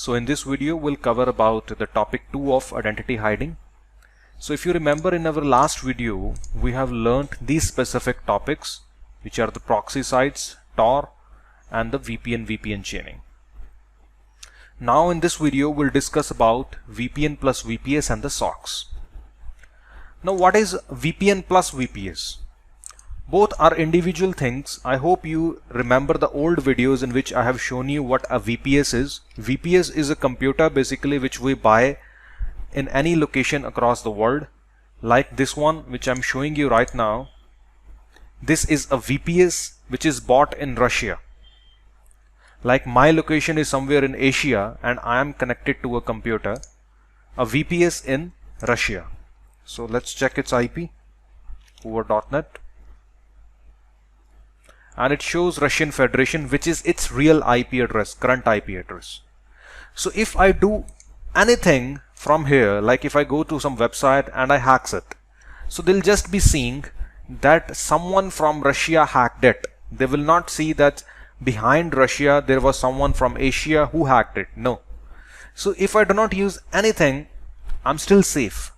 So in this video we'll cover about the topic 2 of identity hiding. So if you remember, in our last video we have learned these specific topics, which are the proxy sites, Tor, and the VPN chaining. Now in this video we'll discuss about VPN plus VPS and the socks. Now what is VPN plus VPS? Both are individual things. I hope you remember the old videos in which I have shown you what a VPS is. VPS is a computer basically which we buy in any location across the world, like this one which I'm showing you right now. This is a VPS which is bought in Russia. Like my location is somewhere in Asia and I am connected to a computer, a VPS in Russia. So let's check its IP, hoover.net. And it shows Russian Federation, which is its real IP address, current IP address. So if I do anything from here, like if I go to some website and I hacks it, so they'll just be seeing that someone from Russia hacked it. They will not see that behind Russia there was someone from Asia who hacked it. No. So if I do not use anything, I'm still safe.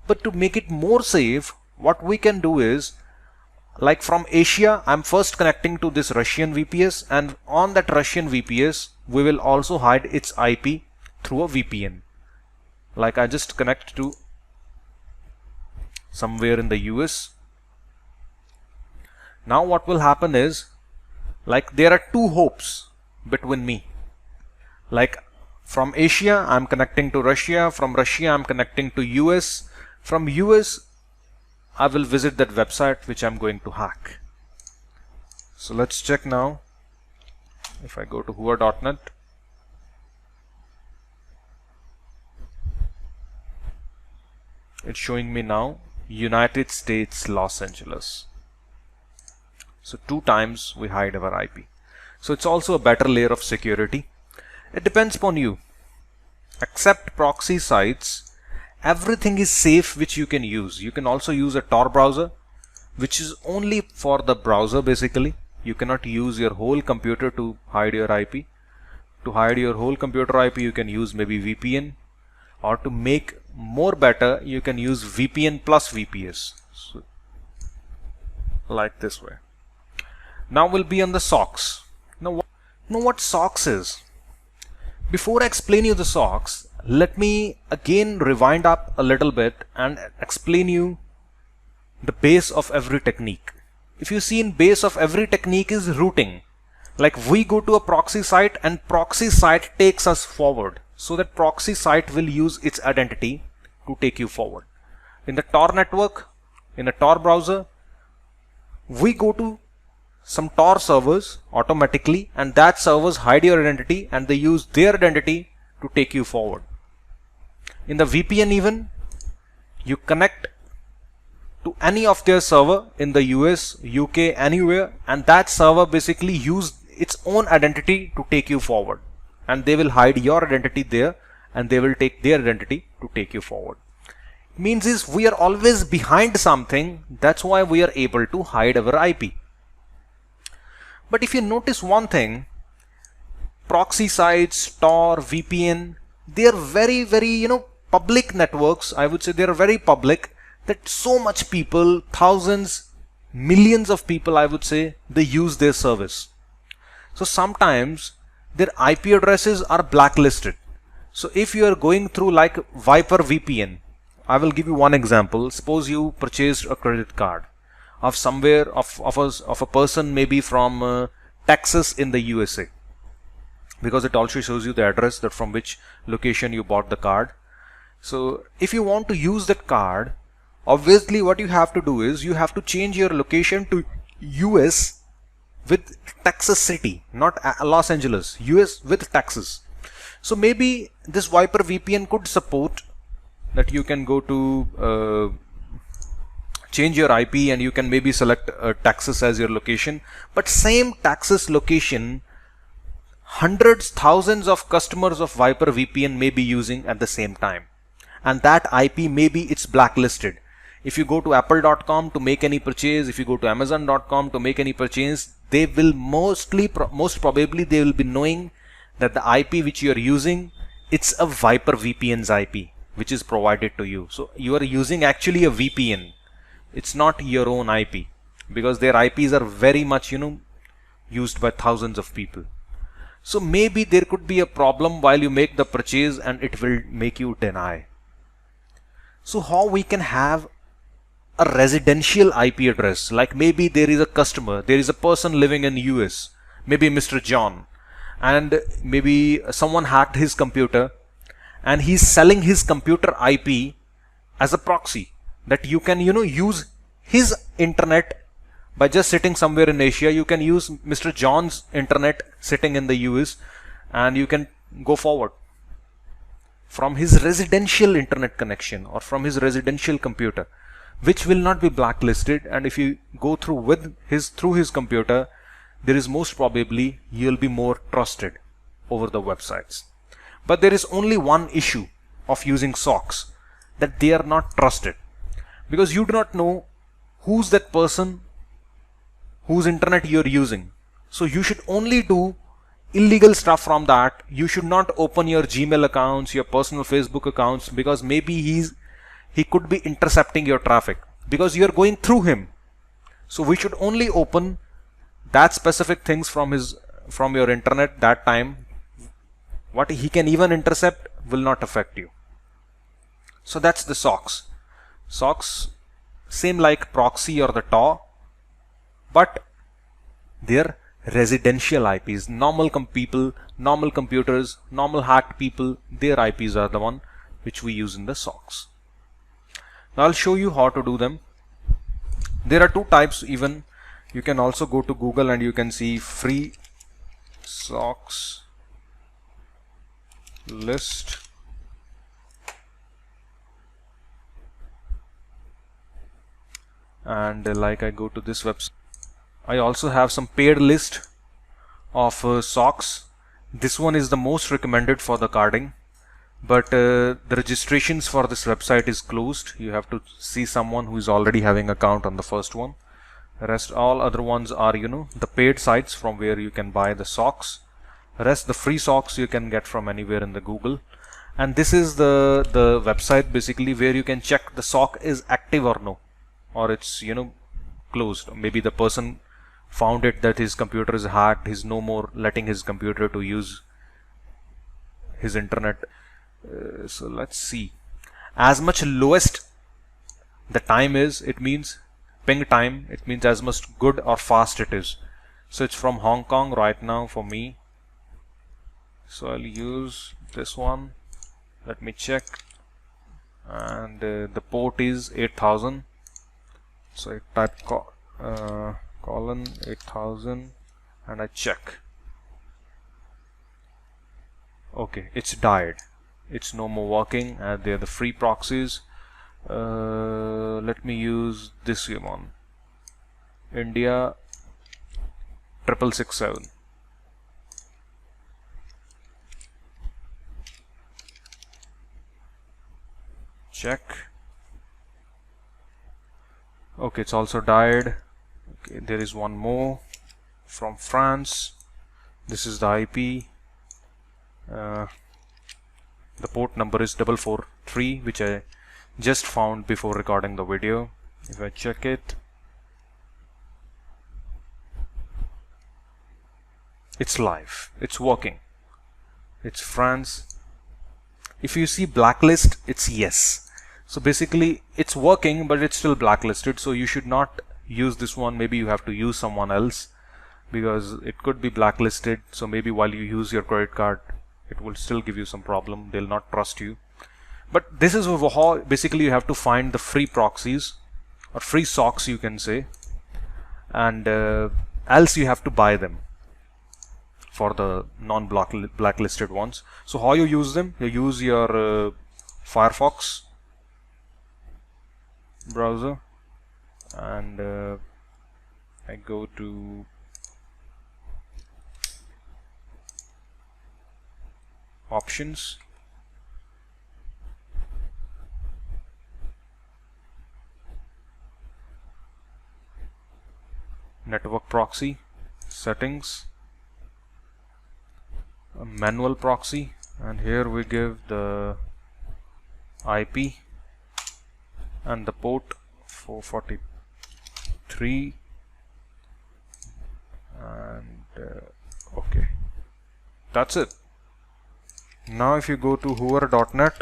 But to make it more safe, what we can do is, like from Asia, I'm first connecting to this Russian VPS, and on that Russian VPS, we will also hide its IP through a VPN. Like I just connect to somewhere in the US. Now what will happen is, like there are two hopes between me. Like from Asia, I'm connecting to Russia. From Russia, I'm connecting to US. From US, I will visit that website which I'm going to hack. So let's check now. If I go to hoover.net, it's showing me now United States, Los Angeles. So 2 times we hide our IP. So it's also a better layer of security. It depends upon you. Except proxy sites, everything is safe which you can use. You can also use a Tor browser, which is only for the browser basically. You cannot use your whole computer to hide your IP. To hide your whole computer IP, you can use maybe VPN, or to make more better, you can use VPN plus VPS. So, like this way. Now we'll be on the socks. Now what socks is? Before I explain you the socks, let me again rewind up a little bit and explain you the base of every technique. If you see, in base of every technique is routing. Like we go to a proxy site and proxy site takes us forward. So that proxy site will use its identity to take you forward. In the Tor network, in a Tor browser, we go to some Tor servers automatically, and that servers hide your identity and they use their identity to take you forward. In the VPN even, you connect to any of their server in the US, UK, anywhere, and that server basically use its own identity to take you forward, and they will hide your identity there and they will take their identity to take you forward. Means is we are always behind something, that's why we are able to hide our IP. But if you notice one thing, proxy sites, Tor, VPN, they are very public networks. I would say they are very public, that so much people, thousands, millions of people, I would say, they use their service. So sometimes their IP addresses are blacklisted. So if you are going through like Viper VPN, I will give you one example. Suppose you purchased a credit card of somewhere of a person maybe from Texas in the USA, because it also shows you the address that from which location you bought the card. So if you want to use that card, obviously what you have to do is you have to change your location to US with Texas City, not Los Angeles, US with Texas. So maybe this Viper VPN could support that you can go to change your IP and you can maybe select Texas as your location, but same Texas location hundreds, thousands of customers of Viper VPN may be using at the same time, and that IP maybe it's blacklisted. If you go to apple.com to make any purchase, if you go to amazon.com to make any purchase, they will most probably they will be knowing that the IP which you are using it's a Viper VPN's IP which is provided to you. So you are using actually a VPN. It's not your own IP, because their IPs are very much, used by thousands of people. So maybe there could be a problem while you make the purchase and it will make you deny. So how we can have a residential IP address? Like maybe there is a customer, there is a person living in US, maybe Mr. John, and maybe someone hacked his computer and he's selling his computer IP as a proxy, that you can, use his internet by just sitting somewhere in Asia. You can use Mr. John's internet sitting in the US, and you can go forward from his residential internet connection or from his residential computer, which will not be blacklisted. And if you go through his computer, there is most probably you'll be more trusted over the websites. But there is only one issue of using socks, that they are not trusted, because you do not know who's that person whose internet you're using. So you should only do illegal stuff from that. You should not open your Gmail accounts, your personal Facebook accounts, because maybe he could be intercepting your traffic because you're going through him. So we should only open that specific things from your internet that time. What he can even intercept will not affect you. So that's the socks. Socks, same like proxy or the Tor, but they're residential IPs. Normal people, normal computers, normal hacked people, their IPs are the one which we use in the socks. Now I'll show you how to do them. There are two types even. You can also go to Google and you can see free socks list. And like I go to this website, I also have some paid list of socks. This one is the most recommended for the carding, but the registrations for this website is closed. You have to see someone who is already having account on the first one. Rest all other ones are, the paid sites from where you can buy the socks. Rest the free socks you can get from anywhere in the Google. And this is the website basically where you can check the sock is active or no, or it's closed. Maybe the person found it that his computer is hacked, he's no more letting his computer to use his internet. So let's see, as much lowest the time is, it means ping time, it means as much good or fast it is. So it's from Hong Kong right now for me, so I'll use this one. Let me check, and the port is 8000. So I type colon 8000 and I check. Okay, it's died, it's no more working, and they're the free proxies. Let me use this one, India 6667. Check. Okay, it's also died. Okay, there is one more from France. This is the IP. The port number is 443, which I just found before recording the video. If I check it, it's live, it's working, it's France. If you see blacklist, it's yes. So basically it's working, but it's still blacklisted, so you should not use this one. Maybe you have to use someone else, because it could be blacklisted. So maybe while you use your credit card, it will still give you some problem, they'll not trust you. But this is how basically you have to find the free proxies or free socks, you can say, and else you have to buy them for the non-blacklisted ones. So how you use them? You use your Firefox browser, and I go to options, network proxy, settings, manual proxy, and here we give the IP and the port 443, and okay, that's it. Now if you go to hoover.net,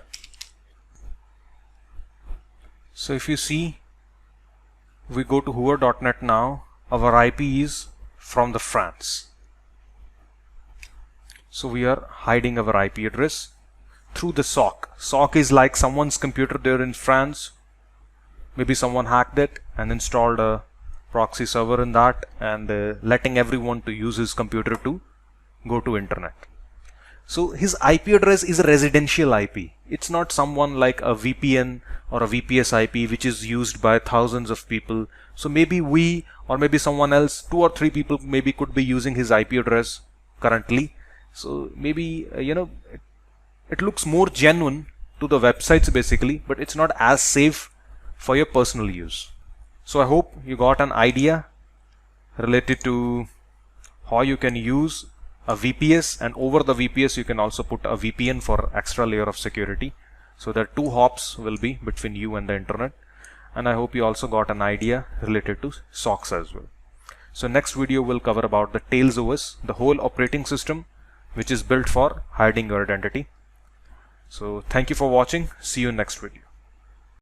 so if you see, we go to hoover.net now, our IP is from the France. So we are hiding our IP address through the SOC. SOC is like someone's computer there in France. Maybe someone hacked it and installed a proxy server in that, and letting everyone to use his computer to go to internet. So his IP address is a residential IP. It's not someone like a VPN or a VPS IP which is used by thousands of people. So maybe we, or maybe someone else, 2 or 3 people maybe could be using his IP address currently. So maybe it looks more genuine to the websites basically, but it's not as safe for your personal use. So I hope you got an idea related to how you can use a VPS, and over the VPS you can also put a VPN for extra layer of security, so that 2 hops will be between you and the internet. And I hope you also got an idea related to SOCs as well. So next video will cover about the Tails OS, the whole operating system which is built for hiding your identity. So thank you for watching. See you in next video.